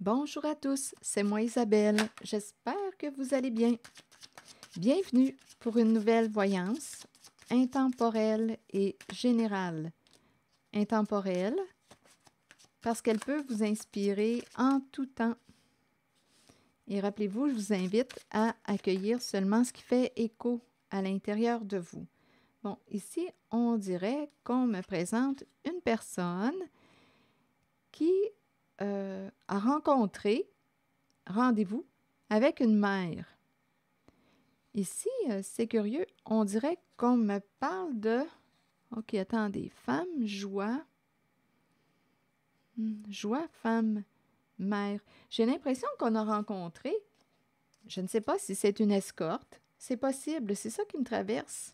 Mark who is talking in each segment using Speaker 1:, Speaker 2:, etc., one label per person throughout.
Speaker 1: Bonjour à tous, c'est moi Isabelle. J'espère que vous allez bien. Bienvenue pour une nouvelle voyance intemporelle et générale. Intemporelle parce qu'elle peut vous inspirer en tout temps. Et rappelez-vous, je vous invite à accueillir seulement ce qui fait écho à l'intérieur de vous. Bon, ici, on dirait qu'on me présente une personne qui a rencontré rendez-vous avec une mère. Ici, c'est curieux, on dirait qu'on me parle de... OK, attendez, femme, joie. Joie, femme, mère. J'ai l'impression qu'on a rencontré, je ne sais pas si c'est une escorte, c'est possible, c'est ça qui me traverse.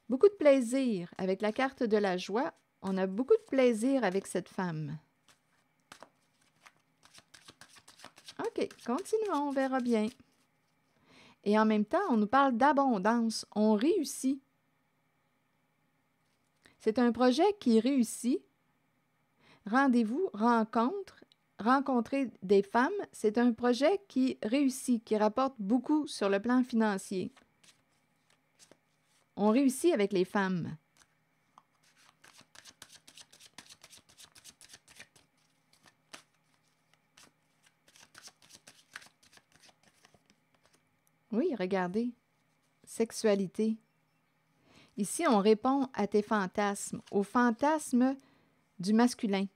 Speaker 1: Beaucoup de plaisir avec la carte de la joie. On a beaucoup de plaisir avec cette femme. OK, continuons, on verra bien. Et en même temps, on nous parle d'abondance. On réussit. C'est un projet qui réussit. Rendez-vous, rencontre, rencontrer des femmes, c'est un projet qui réussit, qui rapporte beaucoup sur le plan financier. On réussit avec les femmes. Oui, regardez. Sexualité. Ici, on répond à tes fantasmes, aux fantasmes du masculin.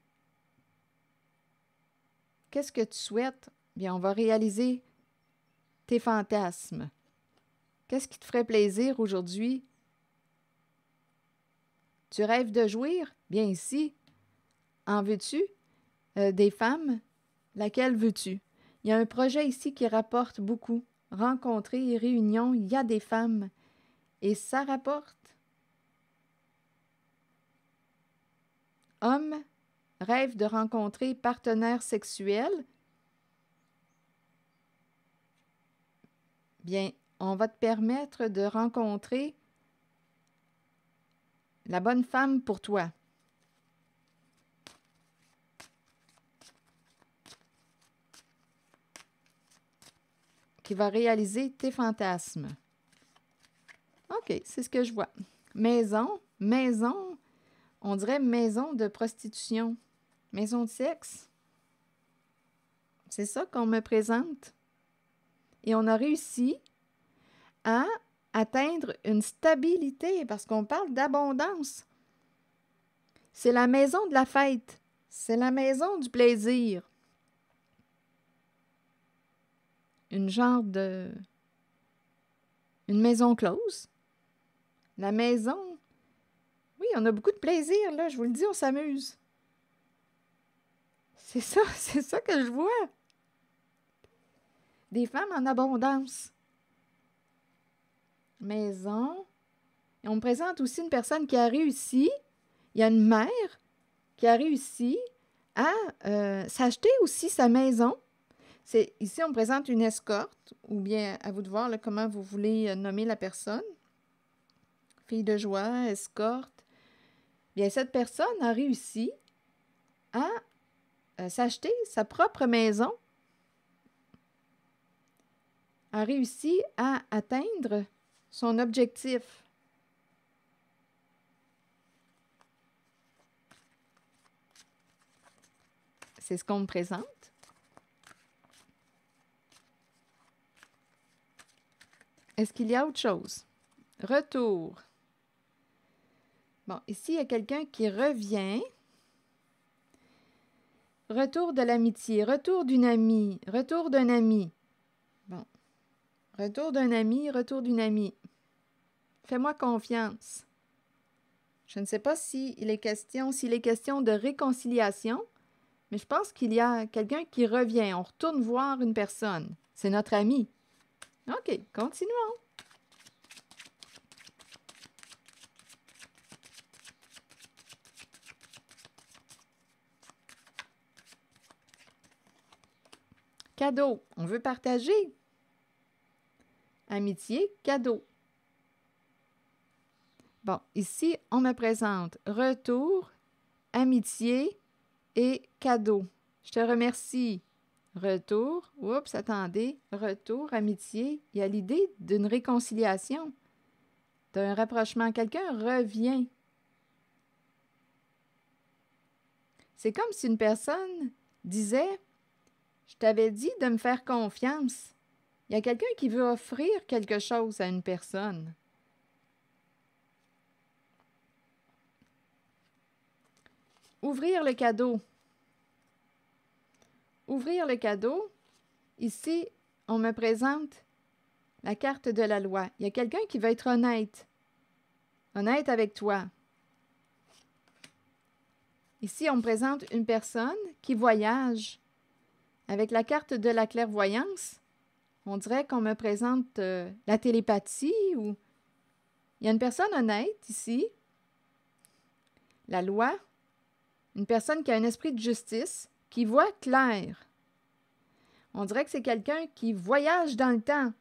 Speaker 1: Qu'est-ce que tu souhaites? Bien, on va réaliser tes fantasmes. Qu'est-ce qui te ferait plaisir aujourd'hui? Tu rêves de jouir? Bien ici, en veux-tu? Des femmes? Laquelle veux-tu? Il y a un projet ici qui rapporte beaucoup. Rencontrer et réunion, il y a des femmes. Et ça rapporte. Homme rêve de rencontrer partenaire sexuel. Bien, on va te permettre de rencontrer la bonne femme pour toi. Qui va réaliser tes fantasmes. OK, c'est ce que je vois. Maison, on dirait maison de prostitution, maison de sexe. C'est ça qu'on me présente. Et on a réussi à atteindre une stabilité parce qu'on parle d'abondance. C'est la maison de la fête. C'est la maison du plaisir. Une maison close. La maison. Oui, on a beaucoup de plaisir, là. Je vous le dis, on s'amuse. C'est ça que je vois. Des femmes en abondance. Maison. Et on me présente aussi une personne qui a réussi. Il y a une mère qui a réussi à s'acheter aussi sa maison. Ici, on me présente une escorte, ou bien à vous de voir là, comment vous voulez nommer la personne. Fille de joie, escorte. Bien, cette personne a réussi à s'acheter sa propre maison, a réussi à atteindre son objectif. C'est ce qu'on me présente. Est-ce qu'il y a autre chose? Retour. Bon, ici, il y a quelqu'un qui revient. Retour de l'amitié, retour d'une amie, retour d'un ami. Bon. Retour d'un ami, retour d'une amie. Fais-moi confiance. Je ne sais pas s'il est question de réconciliation, mais je pense qu'il y a quelqu'un qui revient. On retourne voir une personne. C'est notre ami. OK, continuons. Cadeau, on veut partager. Amitié, cadeau. Bon, ici, on me présente retour, amitié et cadeau. Je te remercie. Retour. Oups, attendez. Retour, amitié. Il y a l'idée d'une réconciliation, d'un rapprochement. Quelqu'un revient. C'est comme si une personne disait « Je t'avais dit de me faire confiance ». Il y a quelqu'un qui veut offrir quelque chose à une personne. Ouvrir le cadeau. Ouvrir le cadeau. Ici, on me présente la carte de la loi. Il y a quelqu'un qui veut être honnête. Honnête avec toi. Ici, on me présente une personne qui voyage. Avec la carte de la clairvoyance, on dirait qu'on me présente la télépathie ou... Il y a une personne honnête ici. La loi. Une personne qui a un esprit de justice, qui voit clair. On dirait que c'est quelqu'un qui voyage dans le temps.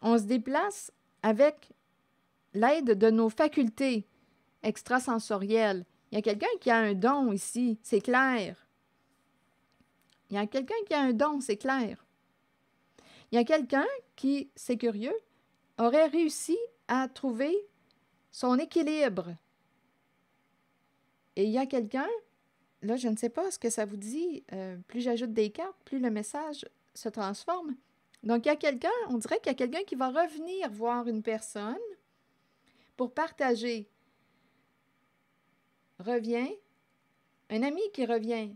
Speaker 1: On se déplace avec l'aide de nos facultés extrasensorielles. Il y a quelqu'un qui a un don ici, c'est clair. Il y a quelqu'un qui a un don, c'est clair. Il y a quelqu'un qui, c'est curieux, aurait réussi à trouver son équilibre. Et il y a quelqu'un, là, je ne sais pas ce que ça vous dit, plus j'ajoute des cartes, plus le message se transforme. Donc, il y a quelqu'un, on dirait qu'il y a quelqu'un qui va revenir voir une personne pour partager. Revient, un ami qui revient,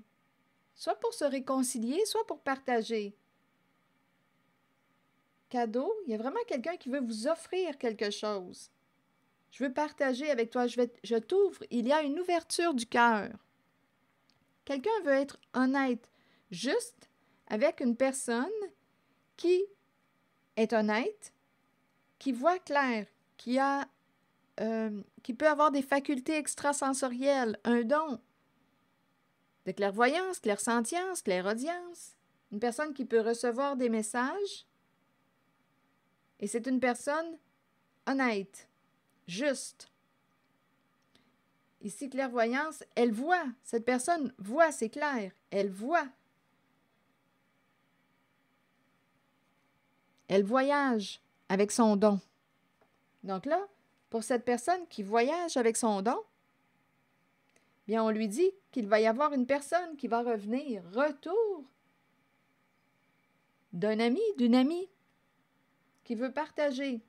Speaker 1: soit pour se réconcilier, soit pour partager. Cadeau, il y a vraiment quelqu'un qui veut vous offrir quelque chose. Je veux partager avec toi, je t'ouvre, il y a une ouverture du cœur. Quelqu'un veut être honnête, juste avec une personne qui est honnête, qui voit clair, qui peut avoir des facultés extrasensorielles, un don de clairvoyance, clairsentience, clairaudience, une personne qui peut recevoir des messages. Et c'est une personne honnête, juste. Ici, clairvoyance, elle voit. Cette personne voit, c'est clair. Elle voit. Elle voyage avec son don. Donc là, pour cette personne qui voyage avec son don, bien, on lui dit qu'il va y avoir une personne qui va revenir. Retour d'un ami, d'une amie qui veut partager.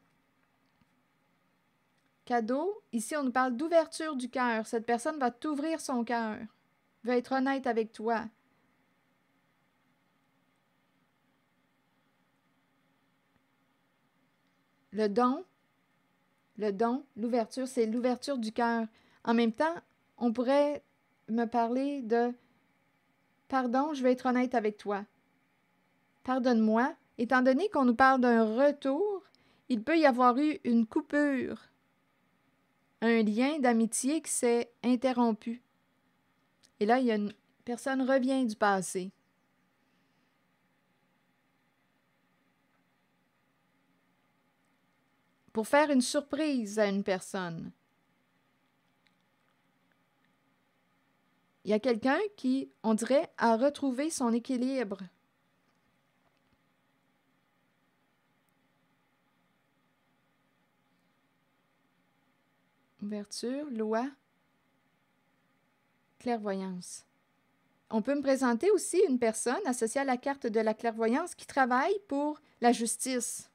Speaker 1: Cadeau, ici on nous parle d'ouverture du cœur. Cette personne va t'ouvrir son cœur, veut être honnête avec toi. Le don, l'ouverture, c'est l'ouverture du cœur. En même temps, on pourrait me parler de « Pardon, je vais être honnête avec toi. Pardonne-moi. » Étant donné qu'on nous parle d'un retour, il peut y avoir eu une coupure, un lien d'amitié qui s'est interrompu. Et là, il y a une personne revient du passé. Pour faire une surprise à une personne. Il y a quelqu'un qui, on dirait, a retrouvé son équilibre. Ouverture, loi, clairvoyance. On peut me présenter aussi une personne associée à la carte de la clairvoyance qui travaille pour la justice.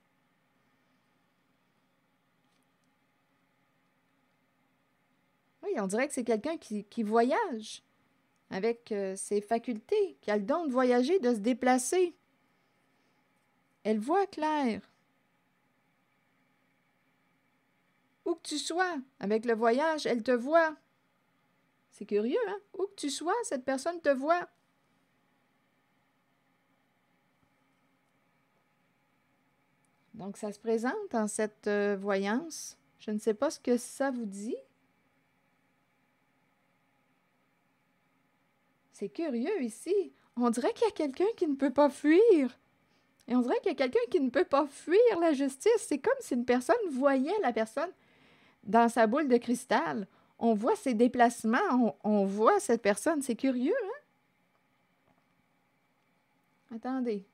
Speaker 1: Oui, on dirait que c'est quelqu'un qui voyage avec ses facultés, qui a le don de voyager, de se déplacer. Elle voit clair. Où que tu sois, avec le voyage, elle te voit. C'est curieux, hein? Où que tu sois, cette personne te voit. Donc, ça se présente dans cette voyance. Je ne sais pas ce que ça vous dit. C'est curieux ici. On dirait qu'il y a quelqu'un qui ne peut pas fuir. Et on dirait qu'il y a quelqu'un qui ne peut pas fuir la justice. C'est comme si une personne voyait la personne dans sa boule de cristal. On voit ses déplacements, on voit cette personne. C'est curieux, hein? Attendez.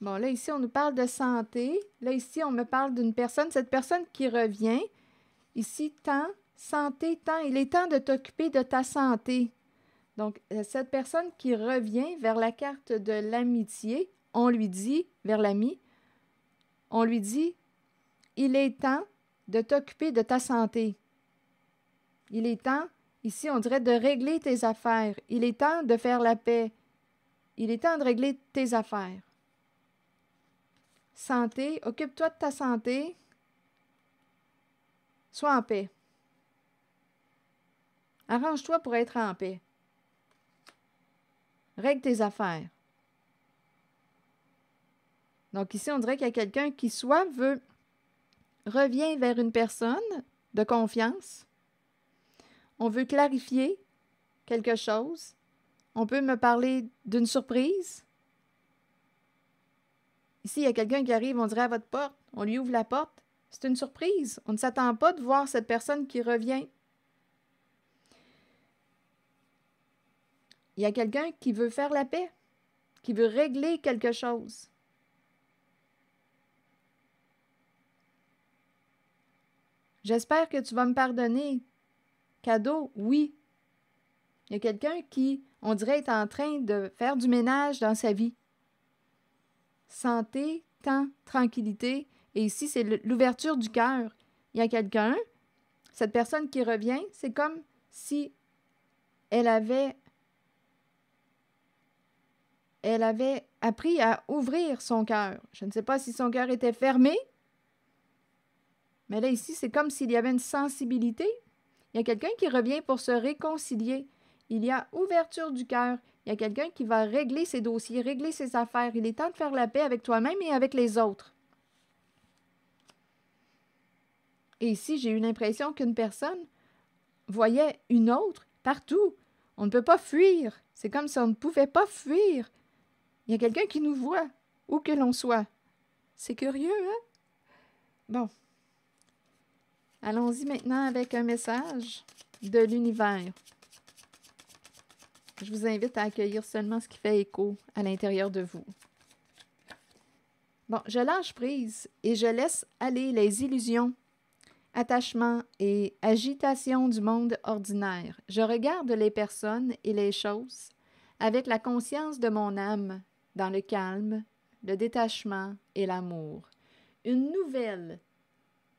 Speaker 1: Bon, là, ici, on nous parle de santé. Là, ici, on me parle d'une personne. Cette personne qui revient. Ici, temps, santé, temps. Il est temps de t'occuper de ta santé. Donc, cette personne qui revient vers la carte de l'amitié, on lui dit, vers l'ami, on lui dit, il est temps de t'occuper de ta santé. Il est temps, ici, on dirait de régler tes affaires. Il est temps de faire la paix. Il est temps de régler tes affaires. Santé, occupe-toi de ta santé. Sois en paix. Arrange-toi pour être en paix. Règle tes affaires. Donc ici, on dirait qu'il y a quelqu'un qui soit revient vers une personne de confiance. On veut clarifier quelque chose. On peut me parler d'une surprise. Ici, il y a quelqu'un qui arrive, on dirait à votre porte. On lui ouvre la porte. C'est une surprise. On ne s'attend pas de voir cette personne qui revient. Il y a quelqu'un qui veut faire la paix, qui veut régler quelque chose. J'espère que tu vas me pardonner. Cadeau, oui. Il y a quelqu'un qui, on dirait, est en train de faire du ménage dans sa vie. Santé, temps, tranquillité. Et ici, c'est l'ouverture du cœur. Il y a quelqu'un, cette personne qui revient, c'est comme si elle avait appris à ouvrir son cœur. Je ne sais pas si son cœur était fermé, mais là, ici, c'est comme s'il y avait une sensibilité. Il y a quelqu'un qui revient pour se réconcilier. Il y a ouverture du cœur. Il y a quelqu'un qui va régler ses dossiers, régler ses affaires. Il est temps de faire la paix avec toi-même et avec les autres. Et ici, j'ai eu l'impression qu'une personne voyait une autre partout. On ne peut pas fuir. C'est comme si on ne pouvait pas fuir. Il y a quelqu'un qui nous voit, où que l'on soit. C'est curieux, hein? Bon. Allons-y maintenant avec un message de l'univers. Je vous invite à accueillir seulement ce qui fait écho à l'intérieur de vous. Bon, je lâche prise et je laisse aller les illusions, attachements et agitations du monde ordinaire. Je regarde les personnes et les choses avec la conscience de mon âme, dans le calme, le détachement et l'amour. Une nouvelle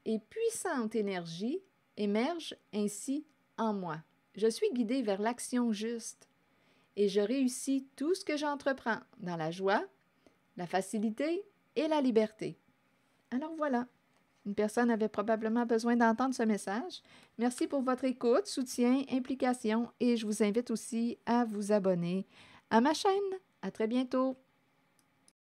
Speaker 1: et puissante énergie émerge ainsi en moi. Je suis guidée vers l'action juste et je réussis tout ce que j'entreprends dans la joie, la facilité et la liberté. Alors voilà, une personne avait probablement besoin d'entendre ce message. Merci pour votre écoute, soutien, implication et je vous invite aussi à vous abonner à ma chaîne. À très bientôt!